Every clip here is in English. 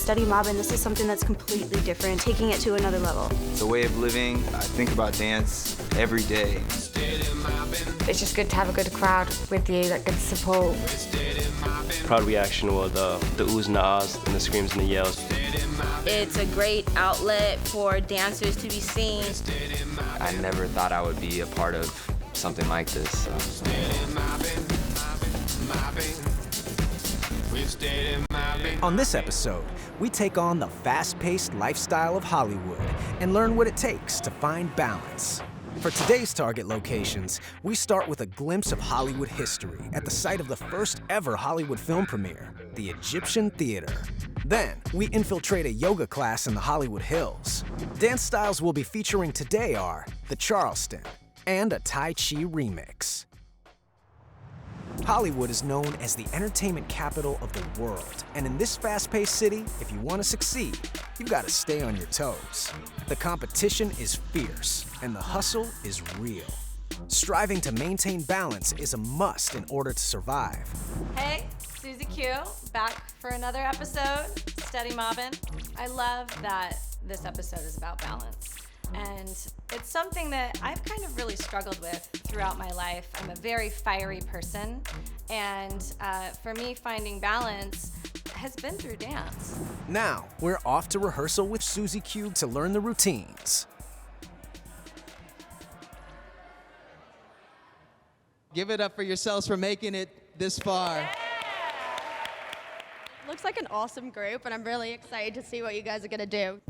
study Mobbin, this is something that's completely different, taking it to another level. It's a way of living. I think about dance every day. It's just good to have a good crowd with you that good support. Crowd reaction with the oohs and the ahs and the screams and the yells. It's a great outlet for dancers to be seen. I never thought I would be a part of something like this. So. On this episode, we take on the fast-paced lifestyle of Hollywood and learn what it takes to find balance. For today's target locations, we start with a glimpse of Hollywood history at the site of the first ever Hollywood film premiere, the Egyptian Theater. Then, we infiltrate a yoga class in the Hollywood Hills. Dance styles we'll be featuring today are the Charleston and a Tai Chi remix. Hollywood is known as the entertainment capital of the world, and in this fast-paced city, if you want to succeed, you've got to stay on your toes. The competition is fierce, and the hustle is real. Striving to maintain balance is a must in order to survive. Hey, SuzE Q, back for another episode, Steady Mobbin. I love that this episode is about balance. And it's something that I've kind of really struggled with throughout my life. I'm a very fiery person, and for me, finding balance has been through dance. Now, we're off to rehearsal with SuzE Q to learn the routines. Give it up for yourselves for making it this far. Looks like an awesome group, and I'm really excited to see what you guys are gonna do.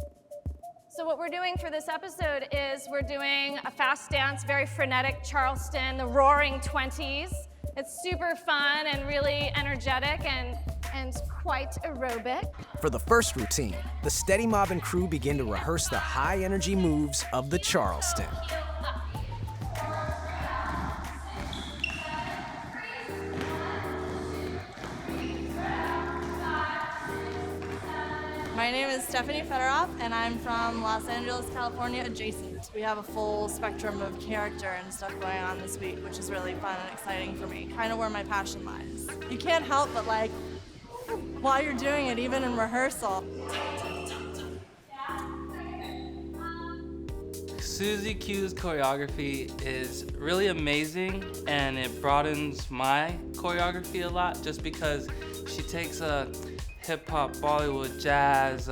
So what we're doing for this episode is we're doing a fast dance, very frenetic Charleston, the roaring 20s. It's super fun and really energetic and quite aerobic. For the first routine, the Steady Mobbin crew begin to rehearse the high-energy moves of the Charleston. My name is Stephanie Fedorov, and I'm from Los Angeles, California, adjacent. We have a full spectrum of character and stuff going on this week, which is really fun and exciting for me, kind of where my passion lies. You can't help but like, while you're doing it, even in rehearsal. SuzE Q's choreography is really amazing, and it broadens my choreography a lot just because she takes a hip-hop, Bollywood, jazz,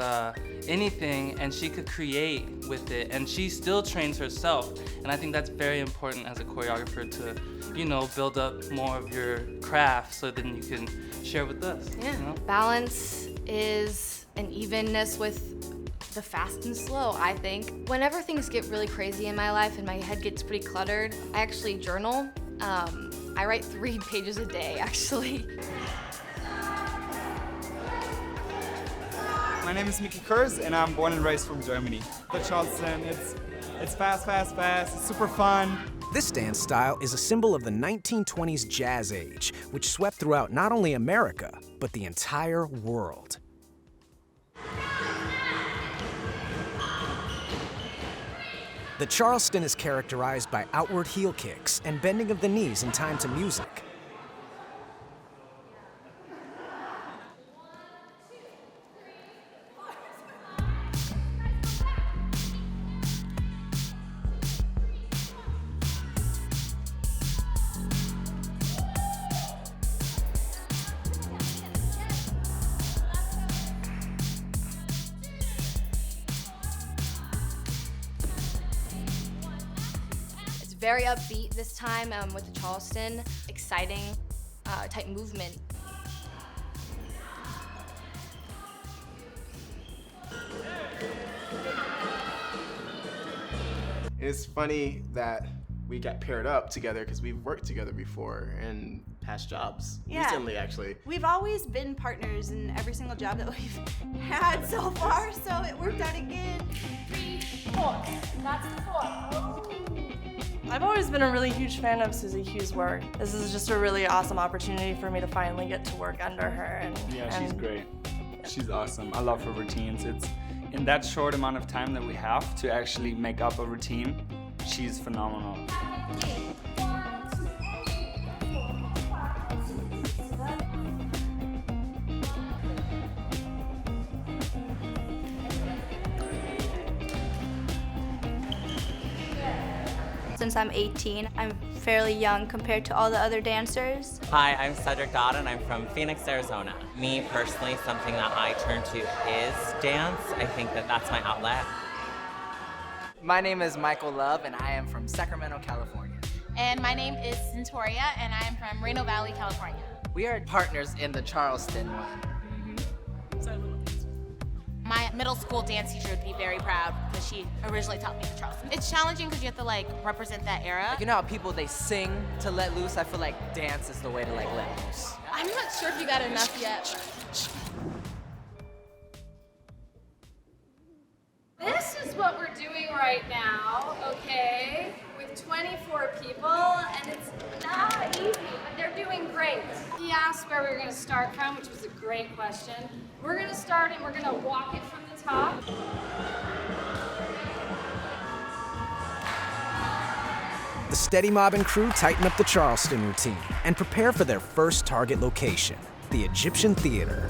anything, and she could create with it, and she still trains herself, and I think that's very important as a choreographer to, you know, build up more of your craft so then you can share with us. Yeah, you know? Balance is an evenness with the fast and slow, I think. Whenever things get really crazy in my life and my head gets pretty cluttered, I actually journal. I write 3 pages a day, actually. My name is Mickey Kurz, and I'm born and raised from Germany. The Charleston, it's fast, it's super fun. This dance style is a symbol of the 1920s jazz age, which swept throughout not only America, but the entire world. The Charleston is characterized by outward heel kicks and bending of the knees in time to music. Very upbeat this time with the Charleston, exciting type movement. It's funny that we got paired up together because we've worked together before in past jobs. Recently, actually. We've always been partners in every single job that we've had so far, so it worked out again. 3, 4, that's the 4. I've always been a really huge fan of SuzE Q's work. This is just a really awesome opportunity for me to finally get to work under her. She's great. She's awesome. I love her routines. It's in that short amount of time that we have to actually make up a routine. She's phenomenal. since I'm 18. I'm fairly young compared to all the other dancers. Hi, I'm Cedric Dodd and I'm from Phoenix, Arizona. Me personally, something that I turn to is dance. I think that that's my outlet. My name is Michael Love and I am from Sacramento, California. And my name is Centoria and I am from Reno Valley, California. We are partners in the Charleston one. My middle school dance teacher would be very proud because she originally taught me the Charleston. It's challenging because you have to like represent that era. Like, you know how people, they sing to let loose? I feel like dance is the way to like let loose. I'm not sure if you got enough yet. This is what we're doing right now, okay? With 24 people, and it's not easy, but they're doing great. He asked where we were gonna start from, which was a great question. We're gonna start and we're gonna walk it from the top. The Steady Mobbin crew tighten up the Charleston routine and prepare for their first target location, the Egyptian Theater.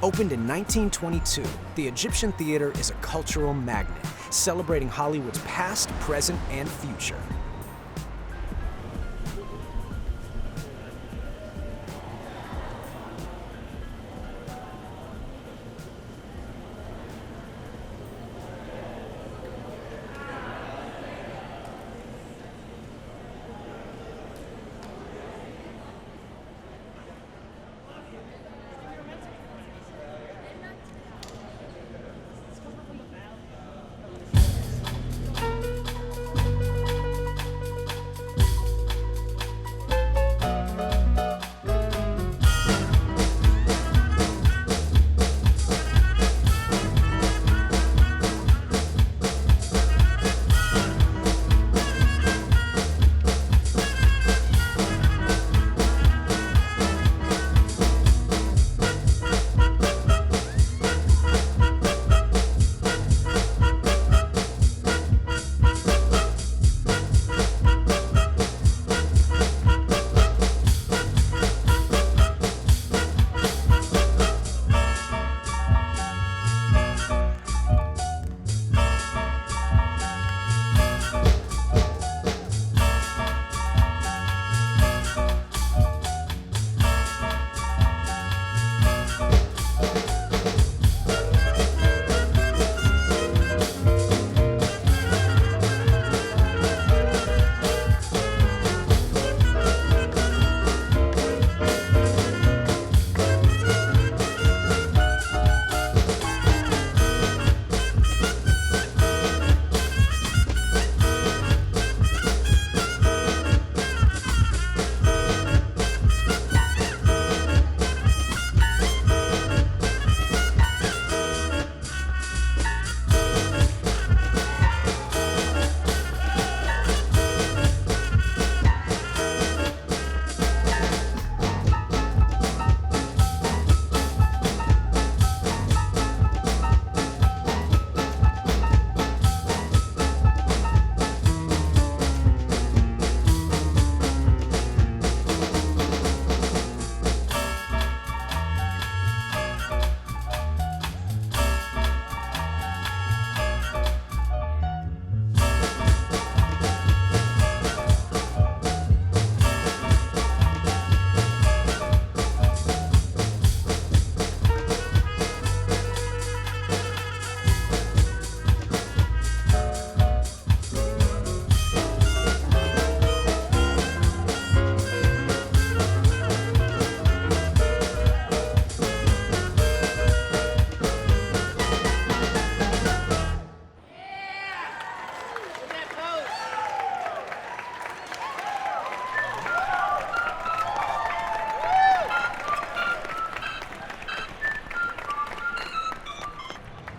Opened in 1922, the Egyptian Theater is a cultural magnet, celebrating Hollywood's past, present, and future.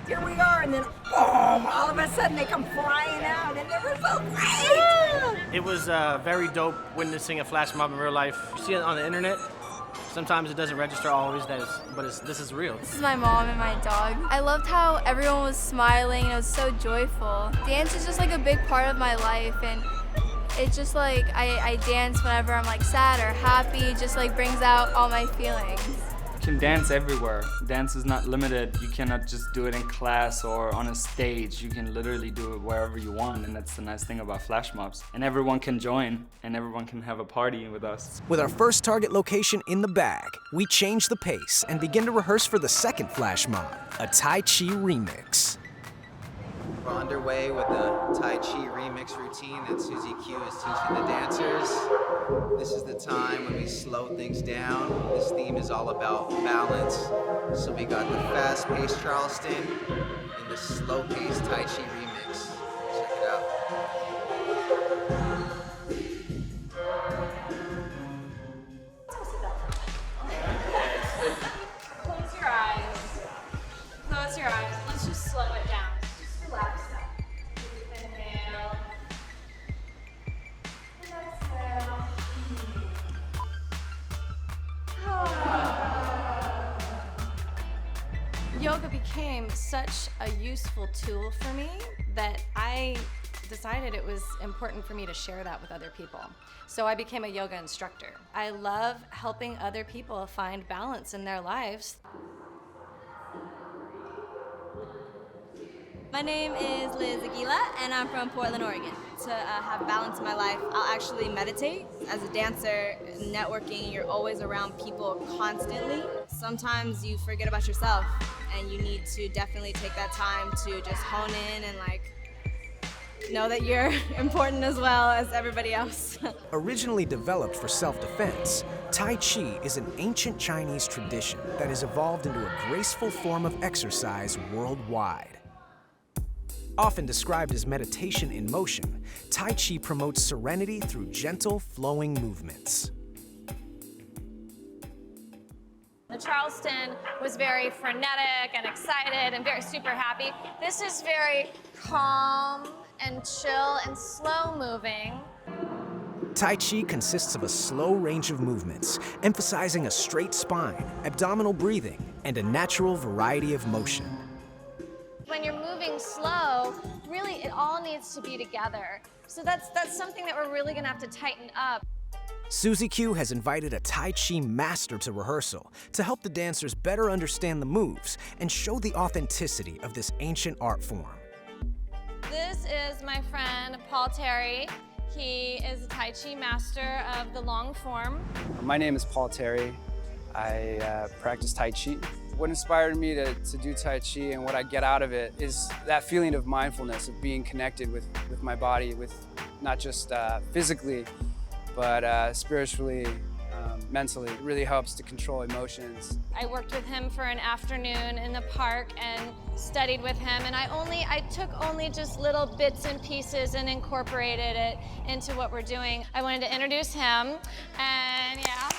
Here we are, and then boom, all of a sudden they come flying out, and they were so great! It was very dope witnessing a flash mob in real life. You see it on the internet. Sometimes it doesn't register always, this is real. This is my mom and my dog. I loved how everyone was smiling and it was so joyful. Dance is just like a big part of my life, and it's just like I dance whenever I'm like sad or happy. It just like brings out all my feelings. can dance everywhere. Dance is not limited. You cannot just do it in class or on a stage. You can literally do it wherever you want, and that's the nice thing about flash mobs. And everyone can join, and everyone can have a party with us. With our first target location in the bag, we change the pace and begin to rehearse for the second flash mob, a Tai Chi remix. We're underway with the Tai Chi remix routine that SuzE Q is teaching the dancers. This is the time when we slow things down. This theme is all about balance. So we got the fast-paced Charleston and the slow-paced Tai Chi remix. Check it out. Close your eyes. Close your eyes. Let's just slow it down. Just relax now. Inhale. And exhale. Yoga became such a useful tool for me that I decided it was important for me to share that with other people. So I became a yoga instructor. I love helping other people find balance in their lives. My name is Liz Aguila, and I'm from Portland, Oregon. To have balance in my life, I'll actually meditate. As a dancer, networking, you're always around people constantly. Sometimes you forget about yourself, and you need to definitely take that time to just hone in and know that you're important as well as everybody else. Originally developed for self-defense, Tai Chi is an ancient Chinese tradition that has evolved into a graceful form of exercise worldwide. Often described as meditation in motion, Tai Chi promotes serenity through gentle, flowing movements. The Charleston was very frenetic and excited and very super happy. This is very calm and chill and slow moving. Tai Chi consists of a slow range of movements, emphasizing a straight spine, abdominal breathing, and a natural variety of motion. When you're moving slow, really it all needs to be together. So that's something that we're really gonna have to tighten up. SuzE Q has invited a Tai Chi master to rehearsal to help the dancers better understand the moves and show the authenticity of this ancient art form. This is my friend Paul Terry. He is a Tai Chi master of the long form. My name is Paul Terry. I practice Tai Chi. What inspired me to do Tai Chi and what I get out of it is that feeling of mindfulness, of being connected with my body, with not just physically, but spiritually, mentally. It really helps to control emotions. I worked with him for an afternoon in the park and studied with him, and I took only just little bits and pieces and incorporated it into what we're doing. I wanted to introduce him, and yeah.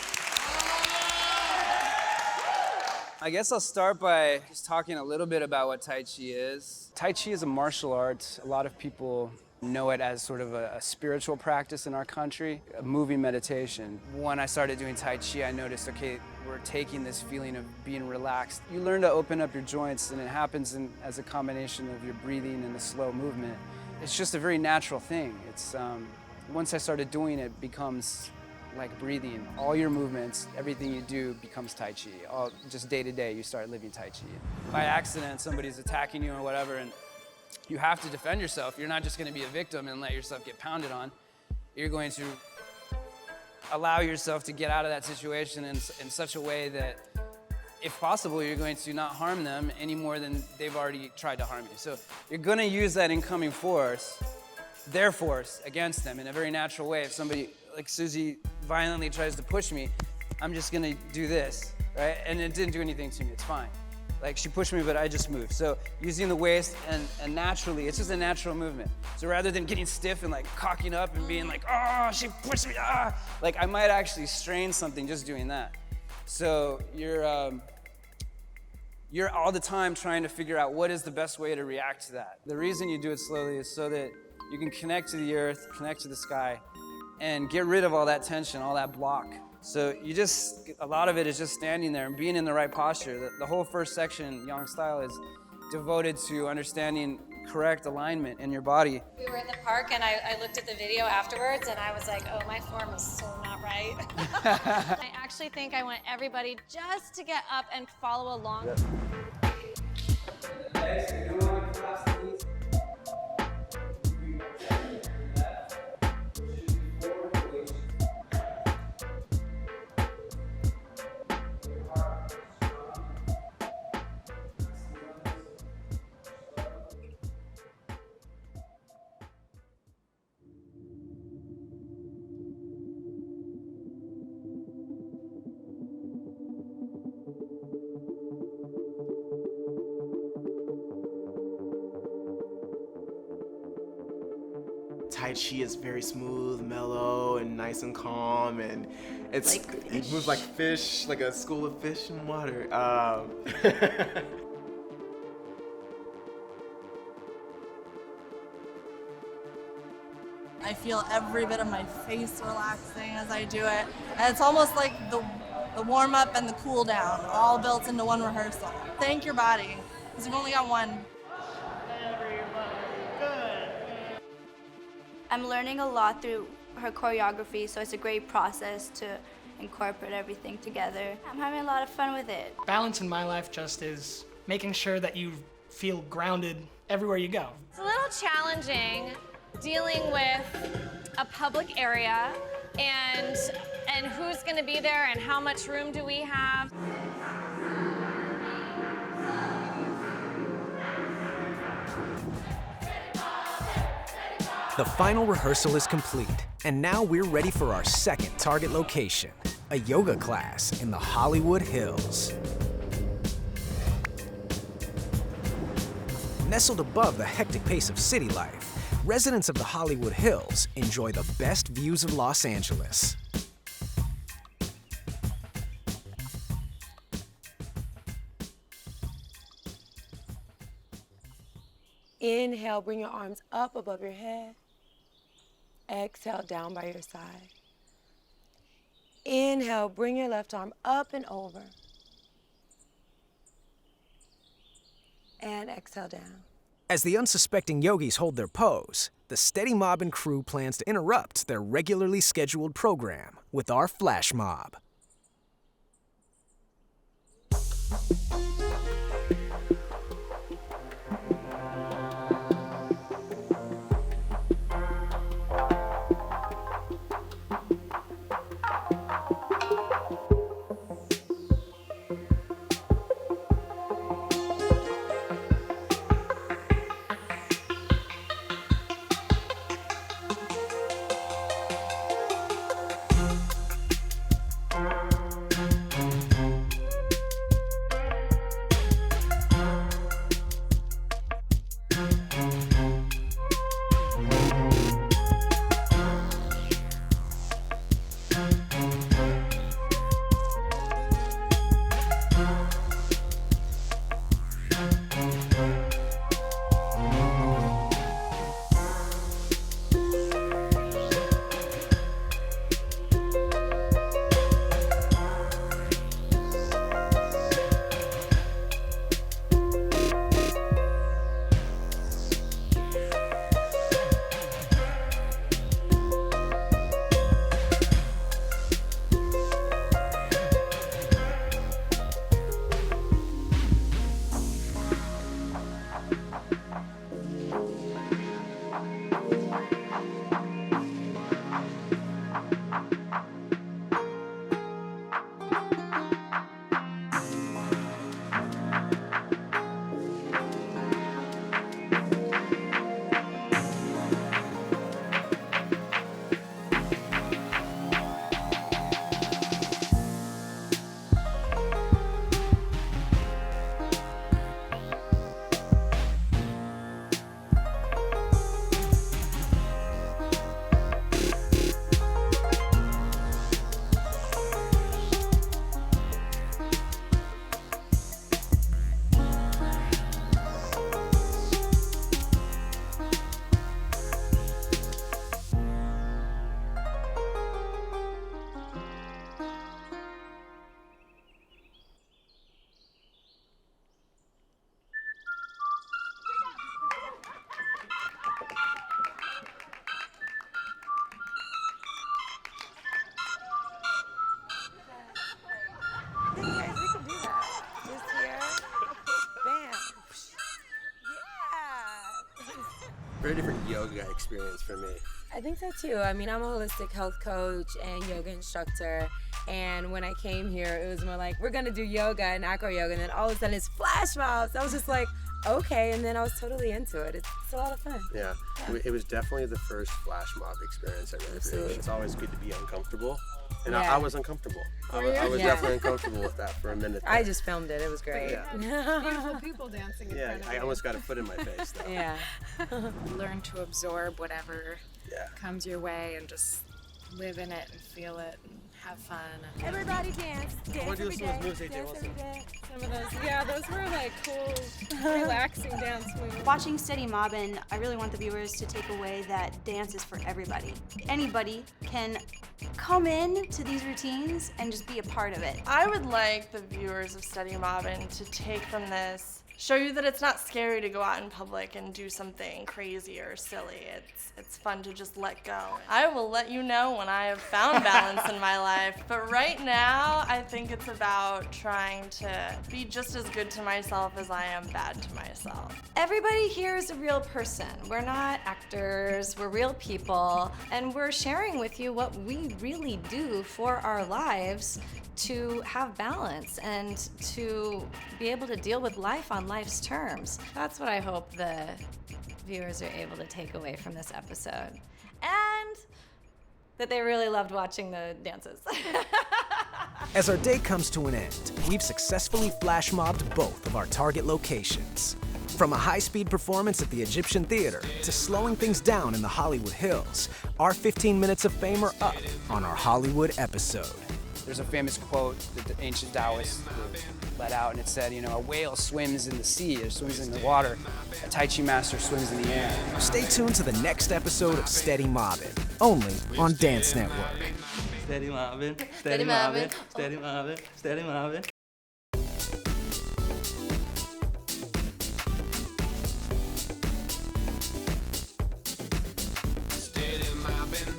I guess I'll start by just talking a little bit about what Tai Chi is. Tai Chi is a martial art. A lot of people know it as sort of a spiritual practice in our country, a moving meditation. When I started doing Tai Chi, I noticed, okay, we're taking this feeling of being relaxed. You learn to open up your joints, and it happens as a combination of your breathing and the slow movement. It's just a very natural thing. It's once I started doing it, it becomes like breathing. All your movements, everything you do becomes Tai Chi. Just day to day, you start living Tai Chi. By accident, somebody's attacking you or whatever, and you have to defend yourself. You're not just going to be a victim and let yourself get pounded on. You're going to allow yourself to get out of that situation in such a way that, if possible, you're going to not harm them any more than they've already tried to harm you. So you're going to use that incoming force, their force, against them in a very natural way. If somebody like SuzE violently tries to push me, I'm just gonna do this, right? And it didn't do anything to me, it's fine. Like, she pushed me, but I just moved. So using the waist and naturally, it's just a natural movement. So rather than getting stiff and like cocking up and being like, oh, she pushed me, ah, like I might actually strain something just doing that. So you're all the time trying to figure out what is the best way to react to that. The reason you do it slowly is so that you can connect to the earth, connect to the sky, and get rid of all that tension, all that block. So a lot of it is just standing there and being in the right posture. The whole first section, Yang style, is devoted to understanding correct alignment in your body. We were at the park and I looked at the video afterwards and I was like, oh, my form is so not right. I actually think I want everybody just to get up and follow along. Tai Chi is very smooth, mellow, and nice and calm, and it moves like fish, like a school of fish in water. I feel every bit of my face relaxing as I do it. And it's almost like the warm-up and the cool-down, all built into one rehearsal. Thank your body, because you've only got one. I'm learning a lot through her choreography, so it's a great process to incorporate everything together. I'm having a lot of fun with it. Balance in my life just is making sure that you feel grounded everywhere you go. It's a little challenging dealing with a public area and who's going to be there and how much room do we have. The final rehearsal is complete, and now we're ready for our second target location, a yoga class in the Hollywood Hills. Nestled above the hectic pace of city life, residents of the Hollywood Hills enjoy the best views of Los Angeles. Inhale, bring your arms up above your head. Exhale, down by your side. Inhale, bring your left arm up and over. And exhale down. As the unsuspecting yogis hold their pose, the Steady Mobbin crew plans to interrupt their regularly scheduled program with our flash mob. Very different yoga experience for me. I think so too. I mean, I'm a holistic health coach and yoga instructor. And when I came here, it was more like, we're gonna do yoga and acro yoga. And then all of a sudden it's flash mobs. I was just like, okay. And then I was totally into it. It's a lot of fun. Yeah. It was definitely the first flash mob experience I really appreciated. It's always good to be uncomfortable. And I was uncomfortable. I was definitely uncomfortable with that for a minute there. I just filmed it. It was great. Yeah. Beautiful people dancing in front of I you. almost got a foot in my face though. Yeah. Learn to absorb whatever comes your way and just live in it and feel it and have fun. Everybody dance. Dance every day. Dance every day. Some of those, those were like cool, relaxing dance moves. Watching SuzE Mobbin, I really want the viewers to take away that dance is for everybody. Anybody can come in to these routines and just be a part of it. I would like the viewers of SuzE Mobbin to take from this, show you that it's not scary to go out in public and do something crazy or silly. It's fun to just let go. I will let you know when I have found balance in my life, but right now I think it's about trying to be just as good to myself as I am bad to myself. Everybody here is a real person. We're not actors, we're real people, and we're sharing with you what we really do for our lives to have balance and to be able to deal with life on life's terms. That's what I hope the viewers are able to take away from this episode. And that they really loved watching the dances. As our day comes to an end, we've successfully flash mobbed both of our target locations. From a high-speed performance at the Egyptian Theater to slowing things down in the Hollywood Hills, our 15 minutes of fame are up on our Hollywood episode. There's a famous quote that the ancient Taoists let out, and it said, a whale swims in the sea, or swims in the water. A Tai Chi master swims in the air. Stay tuned to the next episode of SuzE Mobbin, only on Dance Network. Steady mobbin, steady mobbin, steady mobbin, steady mobbin. Steady mobbing.